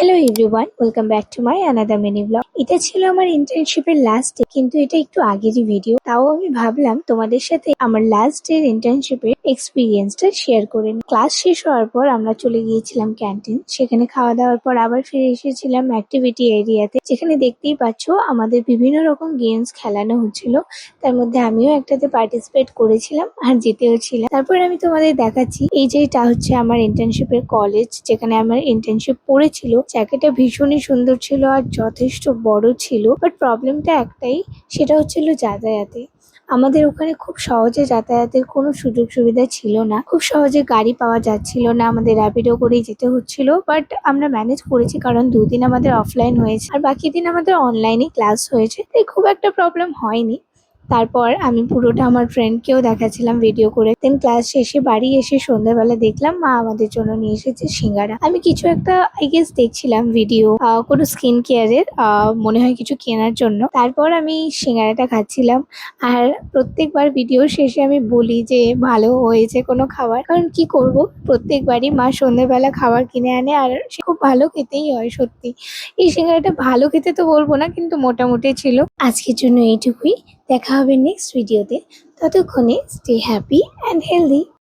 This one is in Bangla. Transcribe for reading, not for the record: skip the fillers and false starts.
Hello everyone, welcome back to my another mini blog. এটা ছিল আমার ইন্টার্নশিপের লাস্ট ডে, কিন্তু এটা একটু আগেরই ভিডিও। তাও আমি ভাবলাম তোমাদের সাথে আমার লাস্ট ডে ইন্টার্নশিপের এক্সপিরিয়েন্সটা শেয়ার করে নিই। ক্লাস শেষ হওয়ার পর আমরা চলে গিয়েছিলাম ক্যান্টিন। সেখানে খাওয়া দাওয়ার পর আবার ফিরে এসেছিলাম অ্যাক্টিভিটি এরিয়াতে, যেখানে দেখতেই পাচ্ছ আমাদের বিভিন্ন রকম গেমস খেলানো হচ্ছিল। তার মধ্যে আমিও একটাতে পার্টিসিপেট করেছিলাম আর জিতেও ছিলাম। তারপর আমি তোমাদের দেখাচ্ছি, এই যে এটা হচ্ছে আমার ইন্টার্নশিপের কলেজ, যেখানে আমার ইন্টার্নশিপ পড়েছিল। জায়গাটা ভীষণই সুন্দর ছিল আর যথেষ্ট বড় ছিল, বাট প্রবলেমটা একটাই, সেটা হচ্ছিল যাতায়াতে। আমাদের ওখানে খুব সহজে যাতায়াতের কোনো সুযোগ সুবিধা ছিল না, খুব সহজে গাড়ি পাওয়া যাচ্ছিল না, আমাদের র্যাপিডো করেই যেতে হচ্ছিল। বাট আমরা ম্যানেজ করেছি, কারণ দুদিন আমাদের অফলাইন হয়েছে আর বাকি দিন আমাদের অনলাইনে ক্লাস হয়েছে, তাই খুব একটা প্রবলেম হয়নি। তারপর আমি পুরোটা আমার ফ্রেন্ডকেও দেখাচ্ছিলাম ভিডিও করে। দেন ক্লাস শেষে বাড়ি এসে সন্ধ্যাবেলা দেখলাম মা আমাদের জন্য নিয়ে এসেছে সিঙ্গারা। আমি কিছু একটা আই গেস দেখছিলাম ভিডিও, কোনো স্কিন কেয়ারের, মনে হয় কিছু কেনার জন্য। তারপর আমি সিঙ্গারাটা খাচ্ছিলাম। আর প্রত্যেকবার ভিডিও শেষে আমি বলি যে ভালো হয়েছে কোনো খাবার, কারণ কি করব, প্রত্যেকবারই মা সন্ধ্যাবেলা খাবার কিনে আনে আর সে খুব ভালো খেতেই হয় সত্যি। এই সিঙ্গারাটা ভালো খেতে তো বলবো না, কিন্তু মোটামুটি ছিল। আজকের জন্য এইটুকুই। দেখা হবে নেক্সট ভিডিওতে। ততক্ষণে স্টে হ্যাপি অ্যান্ড হেলদি।